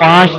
5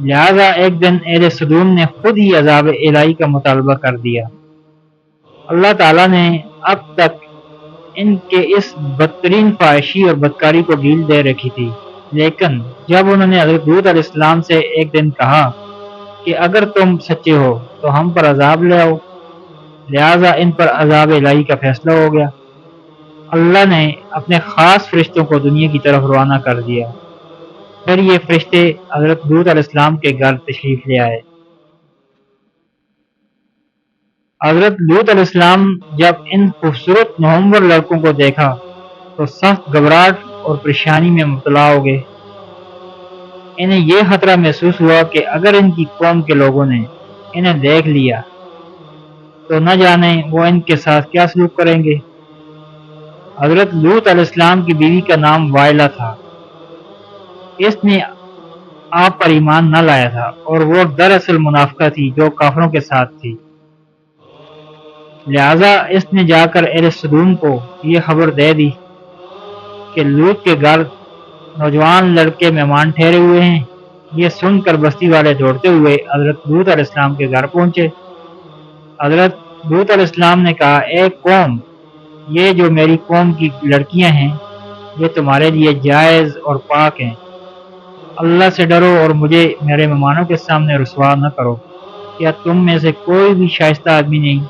لہذا ایک دن اہل سدوم نے خود ہی عذاب الہی کا مطالبہ کر دیا۔ اللہ تعالیٰ نے اب تک ان کے اس بدترین فحاشی اور بدکاری کو ڈھیل دے رکھی تھی، لیکن جب انہوں نے حضرت لوط علیہ السلام سے ایک دن کہا کہ اگر تم سچے ہو تو ہم پر عذاب لے آؤ، لہذا ان پر عذاب الہی کا فیصلہ ہو گیا۔ اللہ نے اپنے خاص فرشتوں کو دنیا کی طرف روانہ کر دیا، پھر یہ فرشتے حضرت لوط علیہ السلام کے گھر تشریف لے آئے۔ حضرت لوط علیہ السلام جب ان خوبصورت نومور لڑکوں کو دیکھا تو سخت گھبراہٹ اور پریشانی میں مبتلا ہو گئے۔ انہیں یہ خطرہ محسوس ہوا کہ اگر ان کی قوم کے لوگوں نے انہیں دیکھ لیا تو نہ جانے وہ ان کے ساتھ کیا سلوک کریں گے۔ حضرت لوط علیہ السلام کی بیوی کا نام وائلہ تھا۔ اس نے آپ پر ایمان نہ لایا تھا اور وہ دراصل منافقہ تھی جو کافروں کے ساتھ تھی، لہذا اس نے جا کر اہل سدوم کو یہ خبر دے دی کہ لوط کے گھر نوجوان لڑکے مہمان ٹھہرے ہوئے ہیں۔ یہ سن کر بستی والے دوڑتے ہوئے حضرت لوط علیہ السلام کے گھر پہنچے۔ حضرت لوط علیہ السلام نے کہا، اے قوم، یہ جو میری قوم کی لڑکیاں ہیں یہ تمہارے لیے جائز اور پاک ہیں، اللہ سے ڈرو اور مجھے میرے مہمانوں کے سامنے رسوا نہ کرو۔ کیا تم میں سے کوئی بھی شائستہ آدمی نہیں؟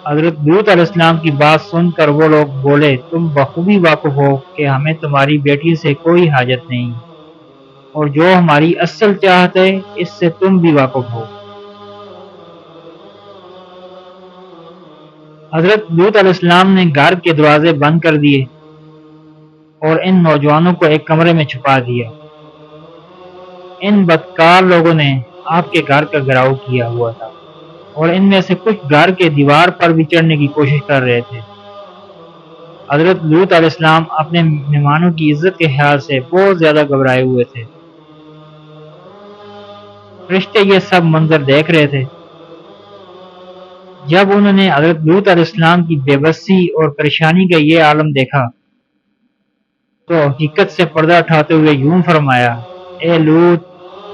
حضرت لوط علیہ السلام کی بات سن کر وہ لوگ بولے، تم بخوبی واقف ہو کہ ہمیں تمہاری بیٹی سے کوئی حاجت نہیں، اور جو ہماری اصل چاہت ہے اس سے تم بھی واقف ہو۔ حضرت لوط علیہ السلام نے گھر کے دروازے بند کر دیے اور ان نوجوانوں کو ایک کمرے میں چھپا دیا۔ ان بدکار لوگوں نے آپ کے گھر کا گھراؤ کیا ہوا تھا اور ان میں سے کچھ گھر کے دیوار پر بھی چڑھنے کی کوشش کر رہے تھے۔ حضرت لوط علیہ السلام اپنے مہمانوں کی عزت کے خیال سے بہت زیادہ گھبرائے ہوئے تھے۔ فرشتے یہ سب منظر دیکھ رہے تھے۔ جب انہوں نے حضرت لوط علیہ السلام کی بے بسی اور پریشانی کا یہ عالم دیکھا تو حقیقت سے پردہ اٹھاتے ہوئے یوں فرمایا، اے لوط،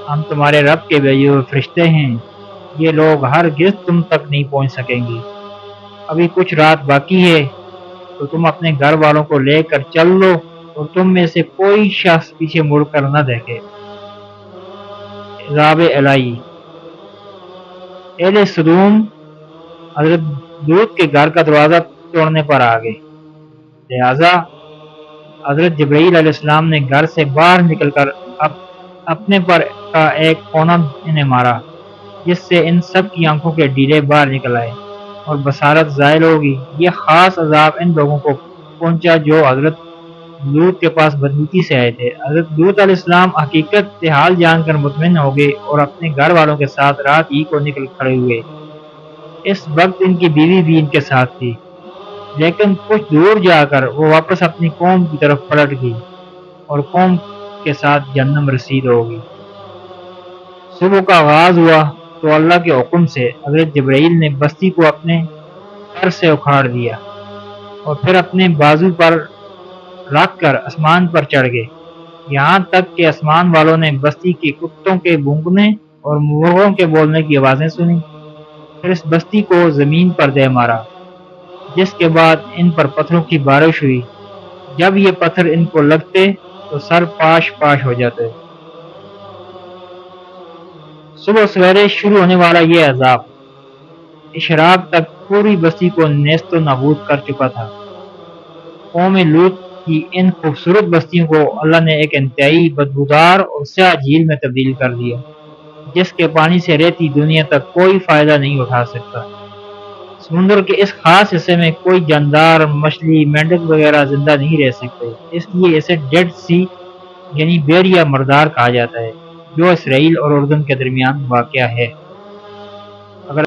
ہم تمہارے رب کے بھیجے ہوئے فرشتے ہیں، یہ لوگ ہرگز تم تک نہیں پہنچ سکیں گے۔ ابھی کچھ رات باقی ہے تو تم اپنے گھر والوں کو لے کر چل لو اور تم میں سے کوئی شخص پیچھے مڑ کر نہ دیکھے۔ عذاب الہی۔ اہل سدوم حضرت لوط کے گھر کا دروازہ توڑنے پر آ گئے، لہذا حضرت جبرائیل علیہ السلام نے گھر سے باہر نکل کر اپنے پر کا ایک کونا انہیں مارا، جس سے ان سب کی آنکھوں کے ڈیلے باہر نکل آئے اور بصارت زائل ہوگی۔ یہ خاص عذاب ان لوگوں کو پہنچا جو حضرت لوط کے پاس بدنیتی سے آئے تھے۔ حضرت لوط علیہ السلام حقیقت حال جان کر مطمئن ہو گئے اور اپنے گھر والوں کے ساتھ رات ہی کو نکل کھڑے ہوئے۔ اس وقت ان کی بیوی بھی ان کے ساتھ تھی، لیکن کچھ دور جا کر وہ واپس اپنی قوم کی طرف پلٹ گئی اور قوم کے ساتھ جہنم رسید ہوگی۔ صبح کا آغاز ہوا تو اللہ کے حکم سے حضرت جبرائیل نے بستی کو اپنے پر سے اکھاڑ دیا اور پھر اپنے بازو پر رکھ کر آسمان پر چڑھ گئے، یہاں تک کہ آسمان والوں نے بستی کے کتوں کے بھونکنے اور مرغوں کے بولنے کی آوازیں سنی۔ پھر اس بستی کو زمین پر دے مارا، جس کے بعد ان پر پتھروں کی بارش ہوئی۔ جب یہ پتھر ان کو لگتے تو سر پاش پاش ہو جاتے۔ صبح سویرے شروع ہونے والا یہ عذاب اشراق تک پوری بستی کو نیست و نابود کر چکا تھا۔ قوم لوط کی ان خوبصورت بستیوں کو اللہ نے ایک انتہائی بدبودار اور سیاہ جھیل میں تبدیل کر دیا، جس کے پانی سے رہتی دنیا تک کوئی فائدہ نہیں اٹھا سکتا۔ سمندر کے اس خاص حصے میں کوئی جاندار، مچھلی، مینڈک وغیرہ زندہ نہیں رہ سکتے، اس لیے اسے ڈیڈ سی یعنی بحر یا مردار کہا جاتا ہے، جو اسرائیل اور اردن کے درمیان واقع ہے۔ اگر